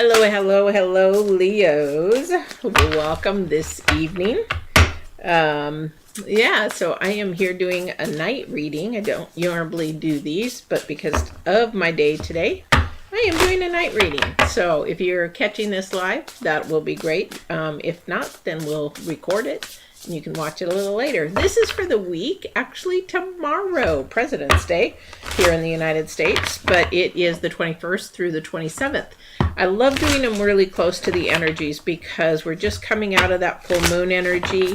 Hello, hello, hello, Leos. Welcome this evening. So I am here doing a night reading. I don't normally do these, but because of my day today, I am doing a night reading. So if you're catching this live, that will be great. If not, then we'll record it and you can watch it a little later. This is for the week, actually tomorrow, President's Day here in the United States, but it is the 21st through the 27th. I love doing them really close to the energies because we're just coming out of that full moon energy,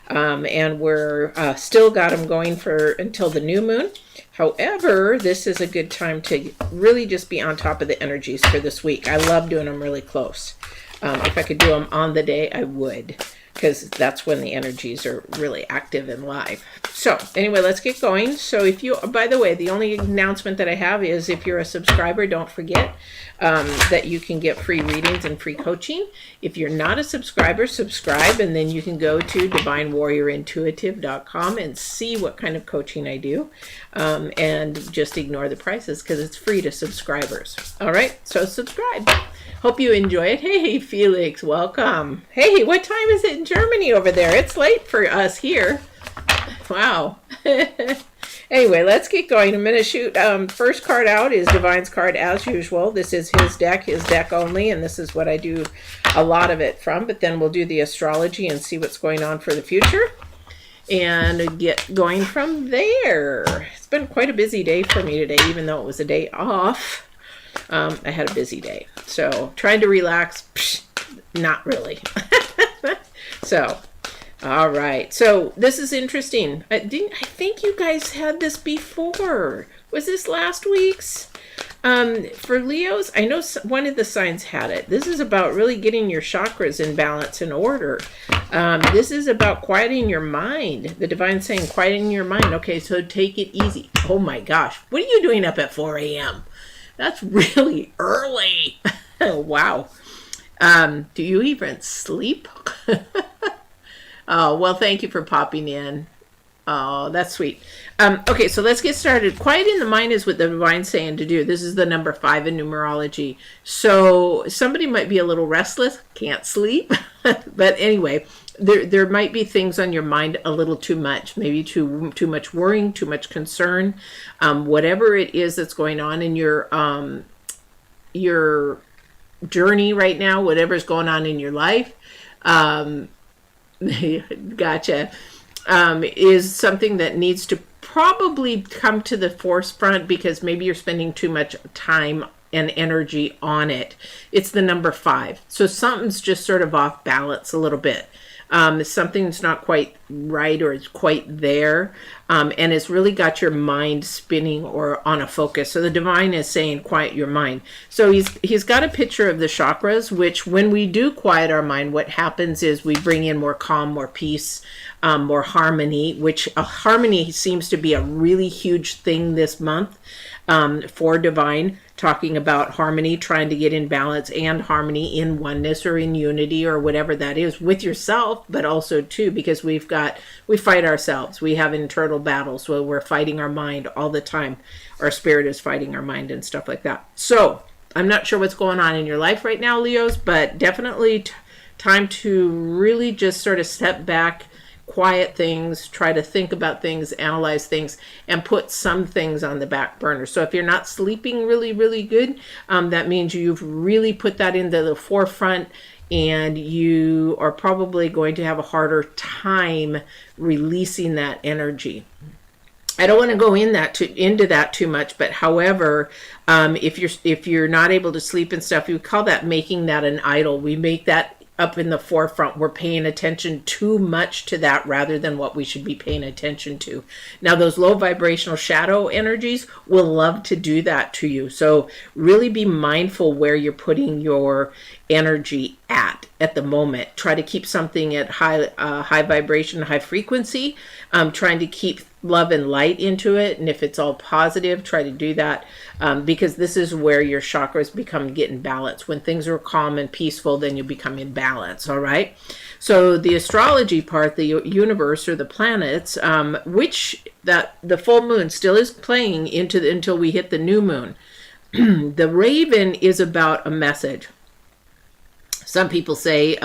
and we're still got them going for until the new moon. However, this is a good time to really just be on top of the energies for this week. I love doing them really close. If I could do them on the day, I would, because that's when the energies are really active and live. So anyway, let's get going. So if you, by the way, the only announcement that I have is if you're a subscriber, don't forget that you can get free readings and free coaching. If you're not a subscriber, subscribe, and then you can go to divinewarriorintuitive.com and see what kind of coaching I do, and just ignore the prices because it's free to subscribers. All right, so subscribe. Hope you enjoy it. Hey, Felix, welcome. Hey, what time is it in Germany over there? It's late for us here. Wow. Anyway, let's get going. I'm going to shoot. First card out is Divine's card as usual. This is his deck only, and this is what I do a lot of it from. But then we'll do the astrology and see what's going on for the future and get going from there. It's been quite a busy day for me today, even though it was a day off. I had a busy day, so trying to relax, not really. So, all right. So this is interesting. I think you guys had this before. Was this last week's? For Leos, I know one of the signs had it. This is about really getting your chakras in balance and order. This is about quieting your mind. The Divine's saying quieting your mind. Okay, so take it easy. Oh my gosh. What are you doing up at 4 a.m.? That's really early. Wow. Do you even sleep? Oh, well, thank you for popping in. Oh, that's sweet. Okay, so let's get started. Quieting the mind is what the Divine's saying to do. This is the number 5 in numerology. So somebody might be a little restless, can't sleep. But anyway, there might be things on your mind a little too much, maybe too much worrying, too much concern, whatever it is that's going on in your journey right now, whatever's going on in your life. Gotcha. Is something that needs to probably come to the forefront because maybe you're spending too much time and energy on it. It's the number 5. So something's just sort of off balance a little bit. Something's not quite right or it's quite there. And it's really got your mind spinning or on a focus. So the Divine is saying quiet your mind. So he's got a picture of the chakras, which when we do quiet our mind, what happens is we bring in more calm, more peace, more harmony, which harmony seems to be a really huge thing this month for Divine, talking about harmony, trying to get in balance and harmony in oneness or in unity or whatever that is with yourself, but also too, because we fight ourselves. We have internal battles where we're fighting our mind all the time. Our spirit is fighting our mind and stuff like that. So I'm not sure what's going on in your life right now, Leos, but definitely time to really just sort of step back, quiet things, try to think about things, analyze things, and put some things on the back burner. So if you're not sleeping really, really good, that means you've really put that into the forefront and you are probably going to have a harder time releasing that energy. I don't want to go into that too much, but however, if you're not able to sleep and stuff, you call that making that an idol. We make that up in the forefront. We're paying attention too much to that rather than what we should be paying attention to. Now, those low vibrational shadow energies will love to do that to you. So really be mindful where you're putting your energy at the moment. Try to keep something at high vibration, high frequency, trying to keep love and light into it. And if it's all positive, try to do that, because this is where your chakras get in balance. When things are calm and peaceful, then you become in balance. All right. So the astrology part, the universe or the planets, which that the full moon still is playing until we hit the new moon. The raven is about a message. Some people say,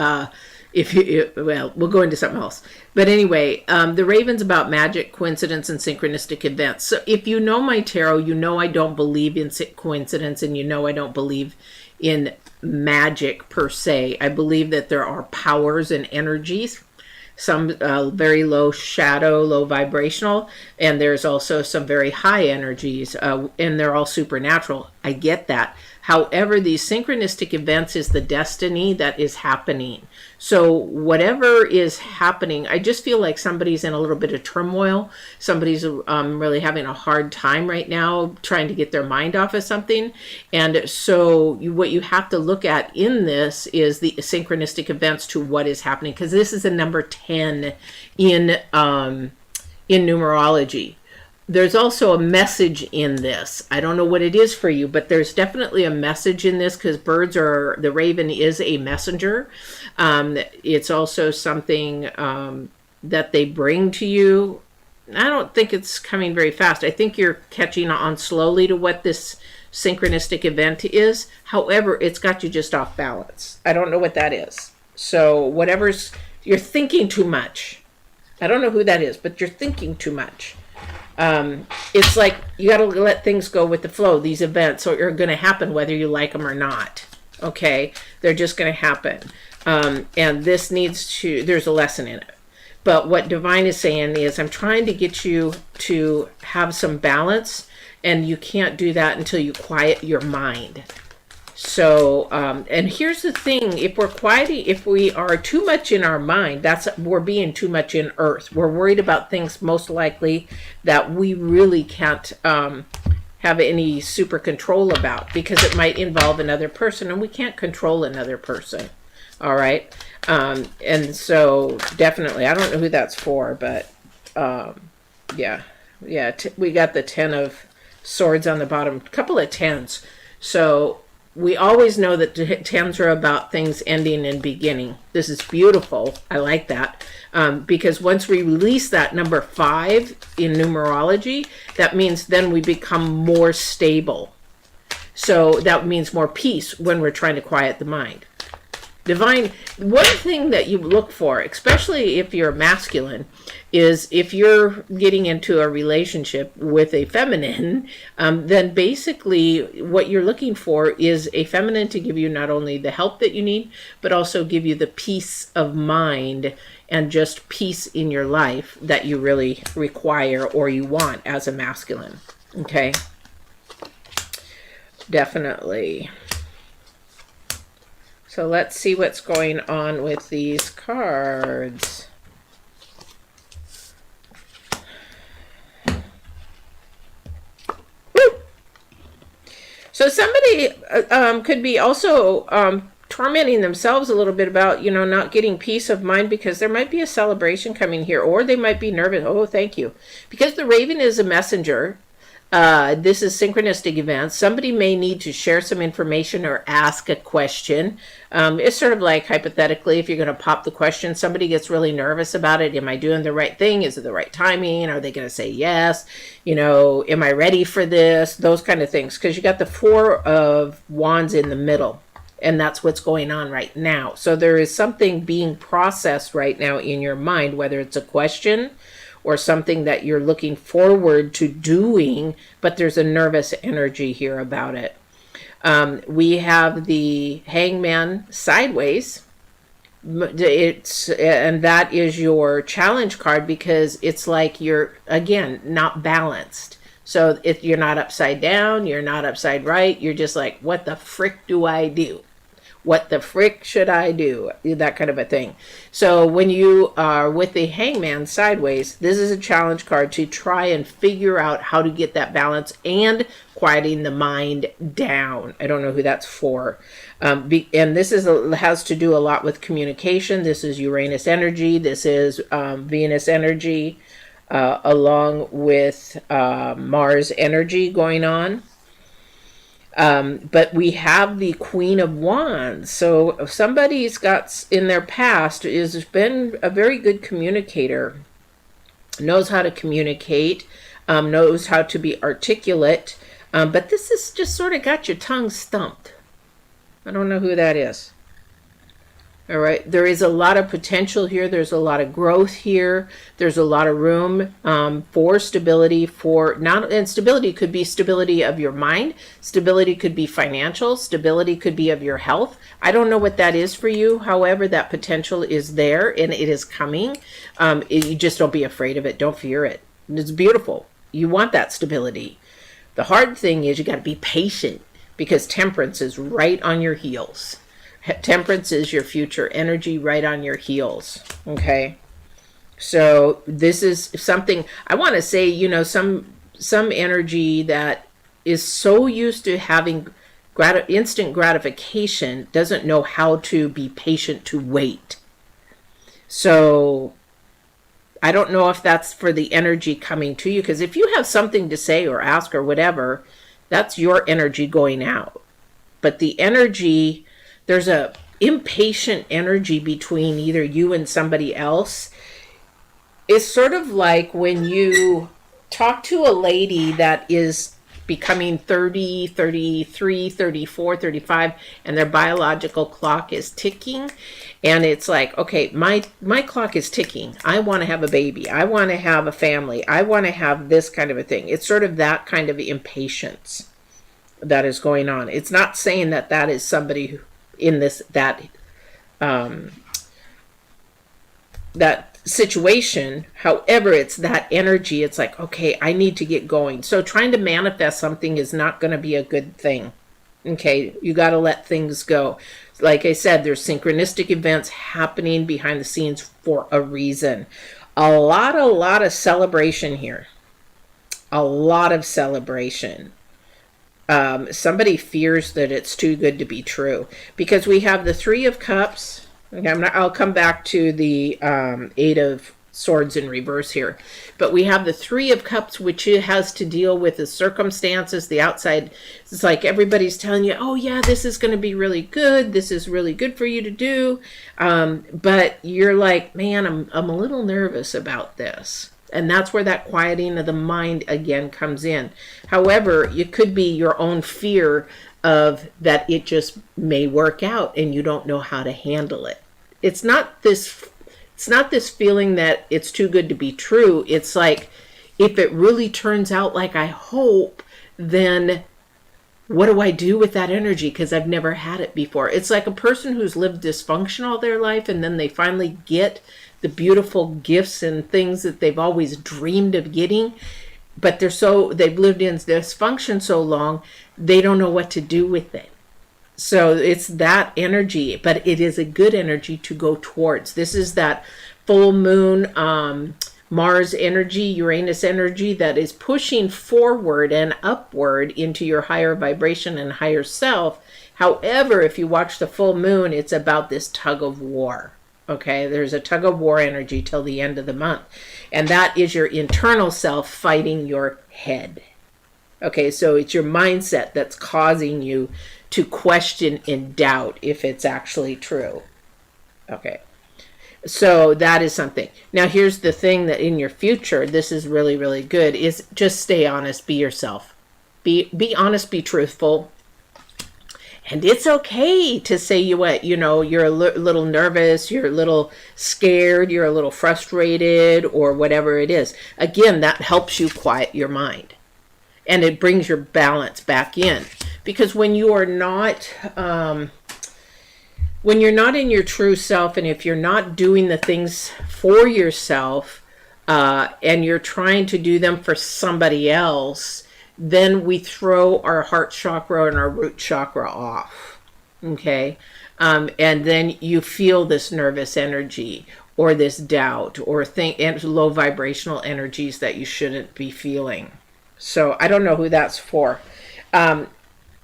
if you, well, we'll go into something else. But anyway, the Raven's about magic, coincidence, and synchronistic events. So if you know my tarot, you know I don't believe in coincidence, and you know I don't believe in magic per se. I believe that there are powers and energies, some very low shadow, low vibrational, and there's also some very high energies, and they're all supernatural. I get that. However, these synchronistic events is the destiny that is happening. So whatever is happening, I just feel like somebody's in a little bit of turmoil. Somebody's really having a hard time right now trying to get their mind off of something. And so what you have to look at in this is the synchronistic events to what is happening, because this is a number 10 in numerology. There's also a message in this. I don't know what it is for you, but there's definitely a message in this, because the Raven is a messenger. It's also something that they bring to you. I don't think it's coming very fast. I think you're catching on slowly to what this synchronistic event is. However, it's got you just off balance. I don't know what that is. So you're thinking too much. I don't know who that is, but you're thinking too much. It's like you got to let things go with the flow. These events are going to happen whether you like them or not. Okay, they're just going to happen, and there's a lesson in it. But what Divine is saying is, I'm trying to get you to have some balance, and you can't do that until you quiet your mind. So, and here's the thing, if we are too much in our mind, we're being too much in earth. We're worried about things most likely that we really can't have any super control about, because it might involve another person, and we can't control another person. All right. And so definitely, I don't know who that's for, but yeah. We got the 10 of Swords on the bottom, a couple of 10s. So we always know that 10s are about things ending and beginning. This is beautiful. I like that. Because once we release that number 5 in numerology, that means then we become more stable. So that means more peace when we're trying to quiet the mind. Divine, one thing that you look for, especially if you're masculine, is if you're getting into a relationship with a feminine, then basically what you're looking for is a feminine to give you not only the help that you need, but also give you the peace of mind and just peace in your life that you really require or you want as a masculine. Okay? Definitely. So let's see what's going on with these cards. Woo! So somebody could be also tormenting themselves a little bit about, not getting peace of mind, because there might be a celebration coming here, or they might be nervous. Oh, thank you. Because the Raven is a messenger. This is synchronistic events. Somebody may need to share some information or ask a question. It's sort of like, hypothetically, if you're going to pop the question, somebody gets really nervous about it. Am I doing the right thing? Is it the right timing? Are they going to say yes? Am I ready for this? Those kind of things. Because you got the 4 of Wands in the middle. And that's what's going on right now. So there is something being processed right now in your mind, whether it's a question or something that you're looking forward to doing, but there's a nervous energy here about it. We have the Hangman sideways. And that is your challenge card, because it's like you're, again, not balanced. So if you're not upside down, you're not upside right, you're just like, what the frick do I do? What the frick should I do? That kind of a thing. So when you are with the Hangman sideways, this is a challenge card to try and figure out how to get that balance and quieting the mind down. I don't know who that's for. And this has to do a lot with communication. This is Uranus energy. This is Venus energy, along with Mars energy going on. But we have the Queen of Wands. So if somebody's got in their past has been a very good communicator, knows how to communicate, knows how to be articulate, but this is just sort of got your tongue stumped. I don't know who that is. All right. There is a lot of potential here. There's a lot of growth here. There's a lot of room for stability. And stability could be stability of your mind. Stability could be financial. Stability could be of your health. I don't know what that is for you. However, that potential is there and it is coming. You just don't be afraid of it. Don't fear it. It's beautiful. You want that stability. The hard thing is you got to be patient, because temperance is right on your heels. Temperance is your future energy right on your heels. Okay. So this is something I want to say, some energy that is so used to having instant gratification doesn't know how to be patient to wait. So I don't know if that's for the energy coming to you, because if you have something to say or ask or whatever, that's your energy going out. But the energy, there's a impatient energy between either you and somebody else. It's sort of like when you talk to a lady that is becoming 30, 33, 34, 35, and their biological clock is ticking. And it's like, okay, my clock is ticking. I want to have a baby. I want to have a family. I want to have this kind of a thing. It's sort of that kind of impatience that is going on. It's not saying that that is somebody who, in that situation. However, it's that energy. It's like, okay, I need to get going. So trying to manifest something is not going to be a good thing. Okay, you got to let things go. Like I said, there's synchronistic events happening behind the scenes for a reason. A lot of celebration here. A lot of celebration. Somebody fears that it's too good to be true, because we have the Three of Cups. Okay, I'll come back to the Eight of Swords in reverse here, but we have the Three of Cups, which has to deal with the circumstances, the outside. It's like everybody's telling you, oh yeah, this is going to be really good. This is really good for you to do, but you're like, man, I'm a little nervous about this. And that's where that quieting of the mind again comes in. However, it could be your own fear of that it just may work out and you don't know how to handle it. It's not this feeling that it's too good to be true. It's like, if it really turns out like I hope, then what do I do with that energy? Because I've never had it before. It's like a person who's lived dysfunction all their life, and then they finally get the beautiful gifts and things that they've always dreamed of getting, but they've lived in dysfunction so long, they don't know what to do with it. So it's that energy, but it is a good energy to go towards. This is that full moon, Mars energy, Uranus energy that is pushing forward and upward into your higher vibration and higher self. However, if you watch the full moon, it's about this tug of war. Okay, there's a tug of war energy till the end of the month. And that is your internal self fighting your head. Okay, so it's your mindset that's causing you to question and doubt if it's actually true. Okay, so that is something. Now here's the thing that in your future, this is really, really good, is just stay honest, be yourself. Be honest, be truthful. And it's okay to say you're a little nervous, you're a little scared, you're a little frustrated, or whatever it is. Again, that helps you quiet your mind. And it brings your balance back in. Because when you are not, when you're not in your true self, and if you're not doing the things for yourself, and you're trying to do them for somebody else, then we throw our heart chakra and our root chakra off. Okay. And then you feel this nervous energy or this doubt or and low vibrational energies that you shouldn't be feeling. So I don't know who that's for.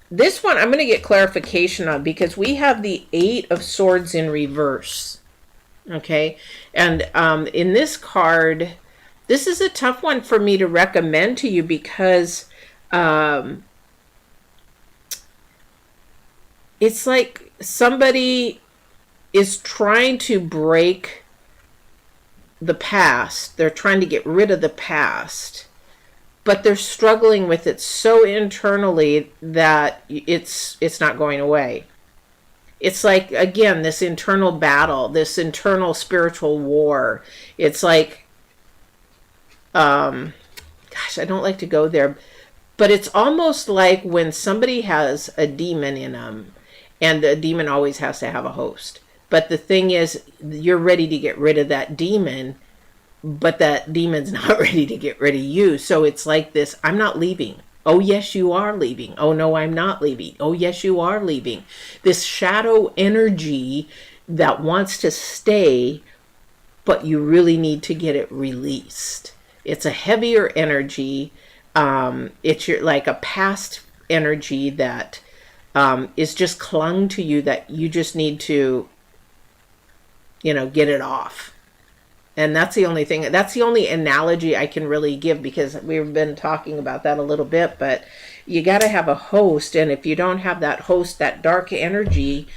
This one I'm going to get clarification on, because we have the Eight of Swords in reverse. Okay. And in this card, this is a tough one for me to recommend to you, because it's like somebody is trying to break the past. They're trying to get rid of the past, but they're struggling with it so internally that it's not going away. It's like, again, this internal battle, this internal spiritual war. It's like, gosh, I don't like to go there, but it's almost like when somebody has a demon in them, and the demon always has to have a host. But the thing is, you're ready to get rid of that demon, but that demon's not ready to get rid of you. So it's like this, I'm not leaving. Oh, yes, you are leaving. Oh, no, I'm not leaving. Oh, yes, you are leaving. This shadow energy that wants to stay, but you really need to get it released. It's a heavier energy. It's like a past energy that is just clung to you, that you just need to, get it off. And that's the only thing, that's the only analogy I can really give, because we've been talking about that a little bit. But you got to have a host. And if you don't have that host, that dark energy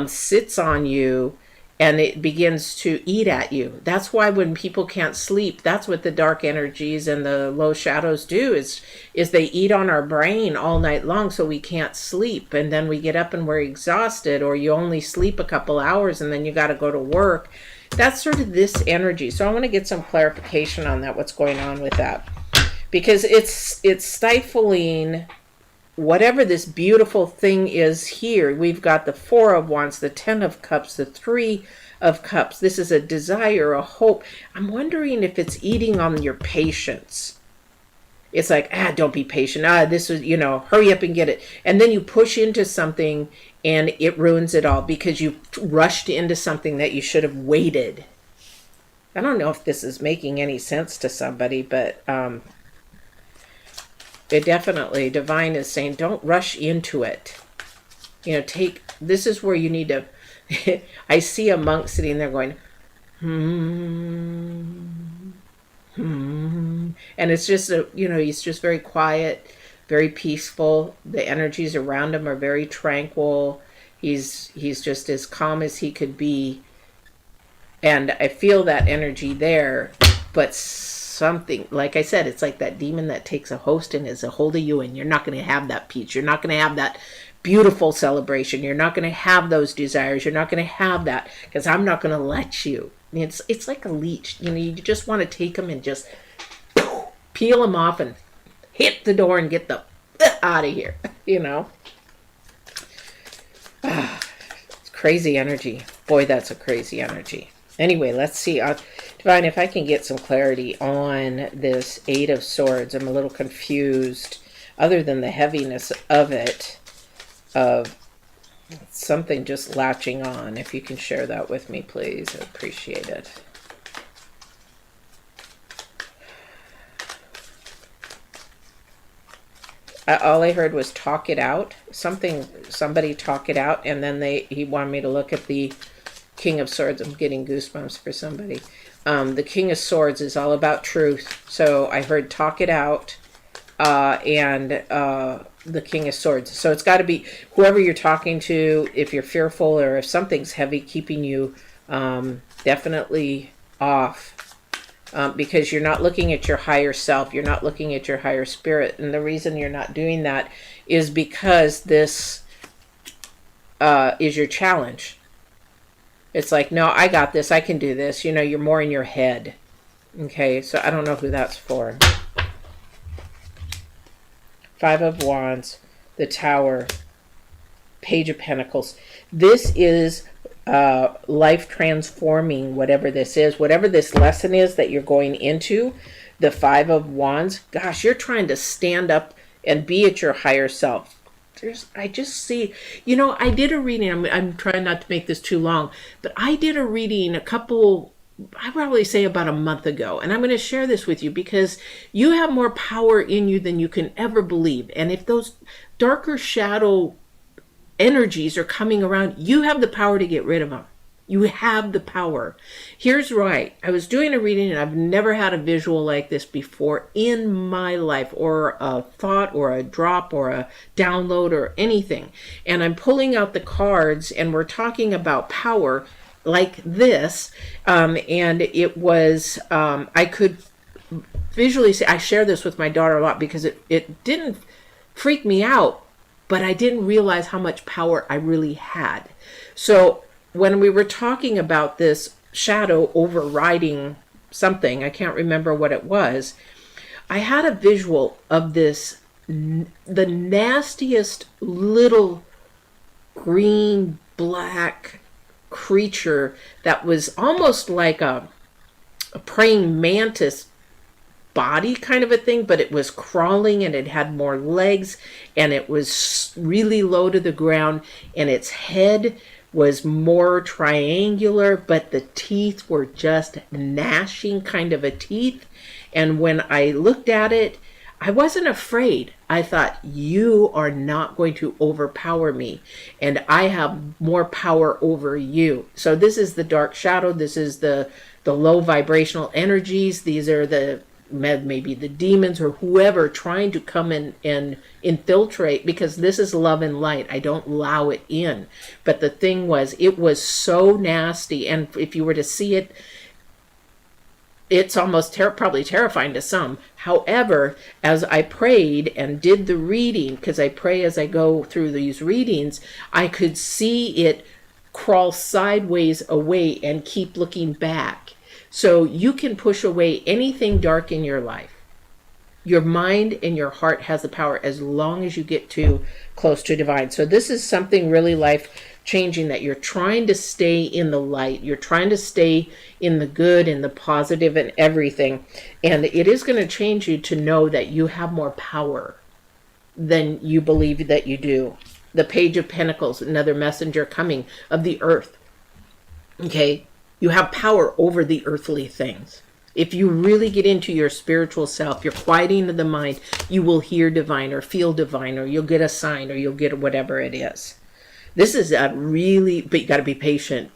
sits on you and it begins to eat at you. That's why when people can't sleep, that's what the dark energies and the low shadows do, is they eat on our brain all night long, so we can't sleep. And then we get up and we're exhausted, or you only sleep a couple hours and then you got to go to work. That's sort of this energy. So I want to get some clarification on that, what's going on with that. Because it's stifling whatever this beautiful thing is here. We've got the Four of Wands, the Ten of Cups, the Three of Cups. This is a desire, a hope. I'm wondering if it's eating on your patience. It's like, don't be patient. This is, hurry up and get it. And then you push into something and it ruins it all because you rushed into something that you should have waited. I don't know if this is making any sense to somebody, but it definitely, divine is saying, don't rush into it. This is where you need to, I see a monk sitting there going, and it's just, he's just very quiet, very peaceful. The energies around him are very tranquil. He's just as calm as he could be. And I feel that energy there, but something, like I said, it's like that demon that takes a host and is a hold of you, and you're not going to have that peace. You're not going to have that beautiful celebration. You're not going to have those desires. You're not going to have that, because I'm not going to let you. It's like a leech. You just want to take them and just peel them off and hit the door and get the out of here. It's crazy energy. Boy, that's a crazy energy. Anyway, let's see. Divine, if I can get some clarity on this Eight of Swords. I'm a little confused, other than the heaviness of it, of something just latching on. If you can share that with me, please. I appreciate it. All I heard was talk it out. Somebody talk it out, and then he wanted me to look at the King of Swords. I'm getting goosebumps for somebody. The King of Swords is all about truth. So I heard talk it out, and the King of Swords. So it's got to be whoever you're talking to. If you're fearful or if something's heavy keeping you, definitely off. Because you're not looking at your higher self. You're not looking at your higher spirit. And the reason you're not doing that is because this is your challenge. It's like, no, I got this. I can do this. You're more in your head. Okay, so I don't know who that's for. Five of Wands, the Tower, Page of Pentacles. This is life transforming, whatever this is, whatever this lesson is that you're going into. The Five of Wands, gosh, you're trying to stand up and be at your higher self. I just see, I did a reading. I'm trying not to make this too long, but I did a reading I probably say about a month ago, and I'm going to share this with you because you have more power in you than you can ever believe. And if those darker shadow energies are coming around, you have the power to get rid of them. You have the power. Here's right. I was doing a reading and I've never had a visual like this before in my life, or a thought or a drop or a download or anything. And I'm pulling out the cards and we're talking about power like this. And it was, I could visually see, I share this with my daughter a lot because it didn't freak me out but I didn't realize how much power I really had. So when we were talking about this shadow overriding something, I can't remember what it was, I had a visual of this, the nastiest little green black creature that was almost like a praying mantis body kind of a thing, but it was crawling and it had more legs and it was really low to the ground, and its head was more triangular, but the teeth were just gnashing kind of a teeth. And when I looked at it, I wasn't afraid. I thought, you are not going to overpower me, and I have more power over you. So this is the dark shadow. This is the low vibrational energies. These are the maybe the demons or whoever trying to come in and infiltrate, because this is love and light. I don't allow it in. But the thing was, it was so nasty, and if you were to see it, it's almost probably terrifying to some. However, as I prayed and did the reading, because I pray as I go through these readings, I could see it crawl sideways away and keep looking back. So you can push away anything dark in your life. Your mind and your heart has the power as long as you get too close to divine. So this is something really life changing, that you're trying to stay in the light. You're trying to stay in the good and the positive and everything. And it is going to change you to know that you have more power than you believe that you do. The Page of Pentacles, another messenger coming of the earth. Okay, you have power over the earthly things. If you really get into your spiritual self, your quieting of the mind, you will hear divine or feel divine, or you'll get a sign, or you'll get whatever it is. This is a really, but you got to be patient,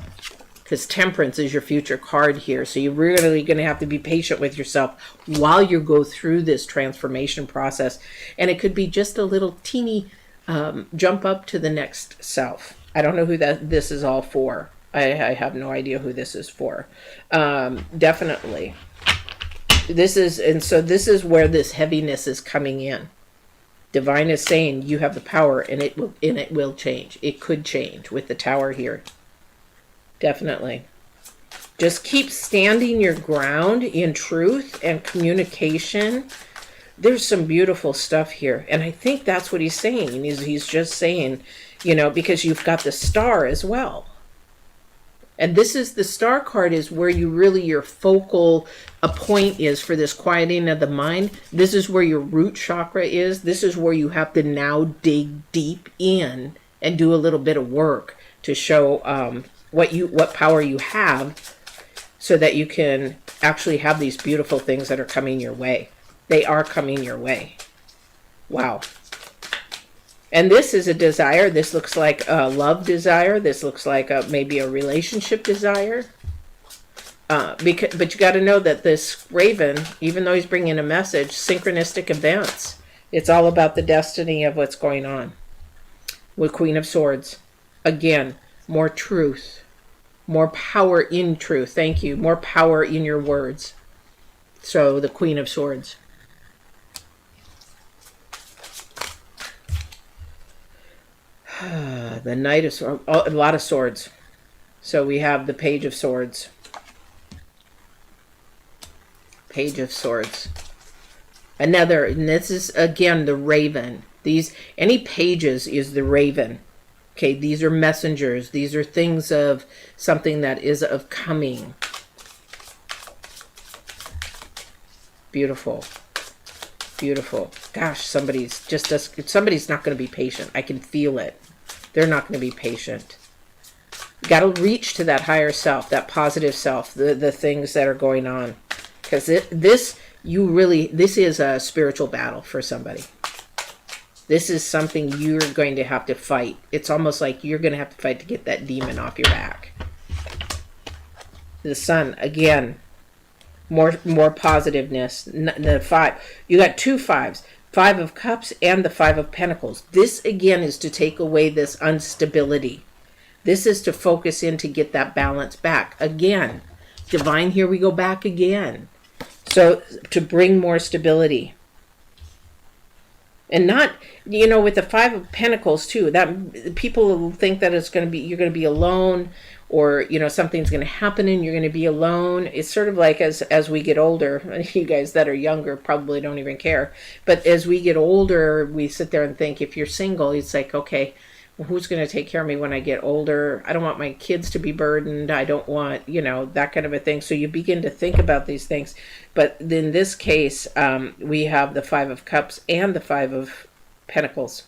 because Temperance is your future card here. So you're really going to have to be patient with yourself while you go through this transformation process. And it could be just a little teeny jump up to the next self. I don't know who this is all for. I have no idea who this is for. Definitely. This is where this heaviness is coming in. Divine is saying you have the power, and it will change. It could change with the Tower here. Definitely. Just keep standing your ground in truth and communication. There's some beautiful stuff here. And I think that's what he's saying. He's just saying, because you've got the Star as well. And this is the Star card, is where your focal point is for this quieting of the mind. This is where your root chakra is. This is where you have to now dig deep in and do a little bit of work to show what power you have, so that you can actually have these beautiful things that are coming your way. They are coming your way. Wow. And this is a desire. This looks like a love desire. This looks like maybe a relationship desire. But you got to know that this Raven, even though he's bringing a message, synchronistic events. It's all about the destiny of what's going on. With Queen of Swords. Again, more truth. More power in truth. Thank you. More power in your words. So the Queen of Swords. The Knight of Swords, a lot of swords. So we have the Page of Swords. Page of Swords. Another, and this is again the Raven. Any pages is the Raven. Okay, these are messengers. These are things of something that is of coming. Beautiful. Beautiful. Gosh, somebody's not going to be patient. I can feel it. They're not going to be patient. You got to reach to that higher self, that positive self, the things that are going on. Because this is a spiritual battle for somebody. This is something you're going to have to fight. It's almost like you're going to have to fight to get that demon off your back. The Sun, again, more positiveness. The 5. You got 2 5s. 5 of Cups and the 5 of Pentacles. This, again, is to take away this instability. This is to focus in to get that balance back. Again, Divine, here we go back again. So, to bring more stability. And not, you know, with the Five of Pentacles too, that people think that it's going to be, you're going to be alone, or, you know, something's going to happen and you're going to be alone. It's sort of like as we get older, you guys that are younger probably don't even care, but as we get older, we sit there and think, if you're single, it's like, okay, well, who's going to take care of me when I get older? I don't want my kids to be burdened. I don't want, you know, that kind of a thing. So you begin to think about these things. But in this case, we have the Five of Cups and the Five of Pentacles.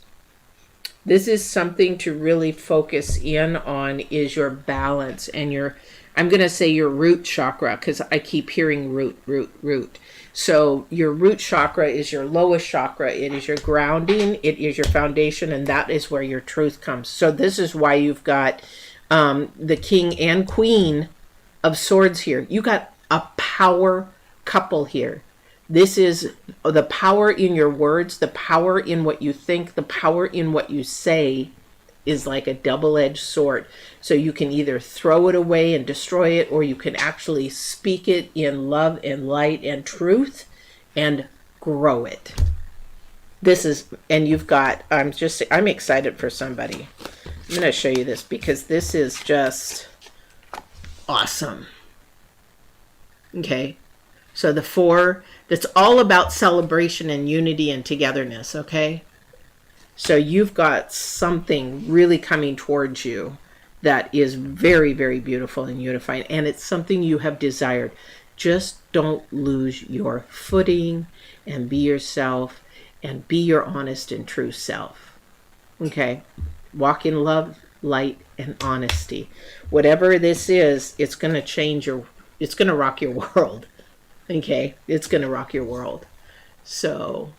This is something to really focus in on, is your balance and your, I'm going to say your root chakra, because I keep hearing root. So your root chakra is your lowest chakra. It is your grounding. It is your foundation. And that is where your truth comes. So this is why you've got the King and Queen of Swords here. You got a power couple here. This is the power in your words, the power in what you think, the power in what you say is like a double-edged sword. So you can either throw it away and destroy it, or you can actually speak it in love and light and truth and grow it. This is, and you've got, I'm excited for somebody. I'm going to show you this because this is just awesome. Okay. So the four, that's all about celebration and unity and togetherness. Okay. So you've got something really coming towards you that is very, very beautiful and unifying. And it's something you have desired. Just don't lose your footing and be yourself and be your honest and true self. Okay. Walk in love, light, and honesty. Whatever this is, it's going to change it's going to rock your world. Okay. It's going to rock your world. So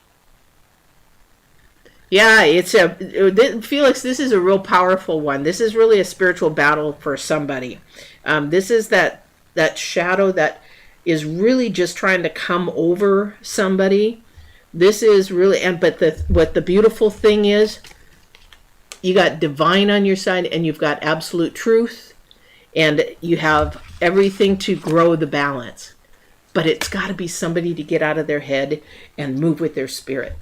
yeah, Felix, this is a real powerful one. This is really a spiritual battle for somebody. This is that shadow that is really just trying to come over somebody. This is really, what the beautiful thing is, you got divine on your side and you've got absolute truth and you have everything to grow the balance. But it's got to be somebody to get out of their head and move with their spirit.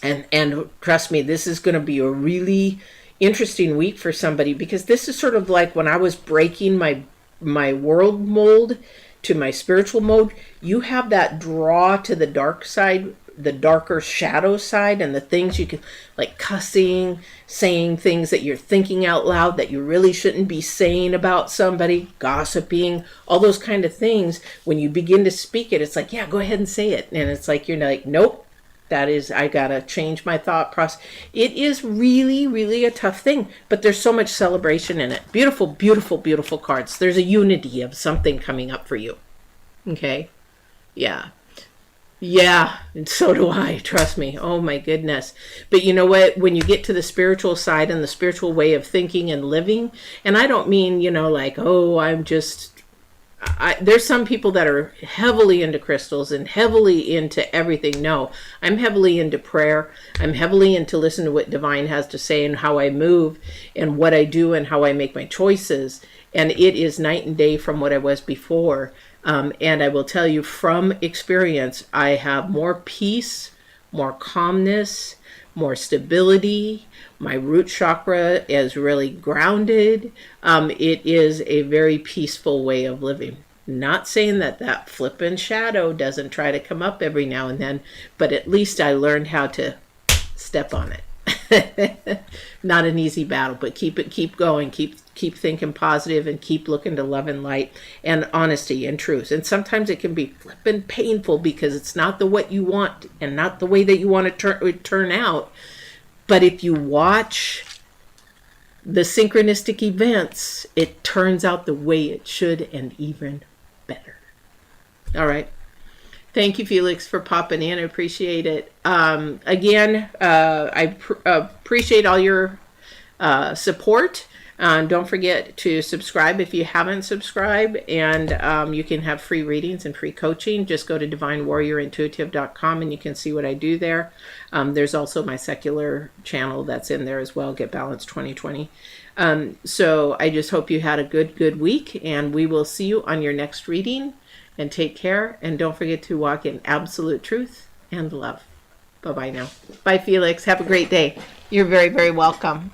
And trust me, this is going to be a really interesting week for somebody, because this is sort of like when I was breaking my world mold to my spiritual mode. You have that draw to the dark side, the darker shadow side, and the things you can, like cussing, saying things that you're thinking out loud that you really shouldn't be saying about somebody, gossiping, all those kind of things. When you begin to speak it, it's like, yeah, go ahead and say it. And it's like, you're like, nope. I gotta change my thought process. It is really, really a tough thing, but there's so much celebration in it. Beautiful, beautiful, beautiful cards. There's a unity of something coming up for you. Okay? Yeah. Yeah, and so do I. Trust me. Oh my goodness. But you know what? When you get to the spiritual side and the spiritual way of thinking and living, and I don't mean, like, oh, there's some people that are heavily into crystals and heavily into everything. No, I'm heavily into prayer. I'm heavily into listening to what divine has to say and how I move and what I do and how I make my choices. And it is night and day from what I was before. And I will tell you from experience, I have more peace, more calmness, more stability. My root chakra is really grounded. It is a very peaceful way of living. Not saying that flippin' shadow doesn't try to come up every now and then, but at least I learned how to step on it. Not an easy battle, but keep going, keep thinking positive, and keep looking to love and light and honesty and truth. And sometimes it can be flippin' painful because it's not what you want and not the way that you want to turn out. But if you watch the synchronistic events, it turns out the way it should and even better. All right. Thank you, Felix, for popping in. I appreciate it. Again, I appreciate all your support. Don't forget to subscribe if you haven't subscribed, and you can have free readings and free coaching. Just go to divinewarriorintuitive.com and you can see what I do there. There's also my secular channel that's in there as well, Get Balanced 2020. So I just hope you had a good week, and we will see you on your next reading. And take care, and don't forget to walk in absolute truth and love. Bye-bye now. Bye, Felix. Have a great day. You're very, very welcome.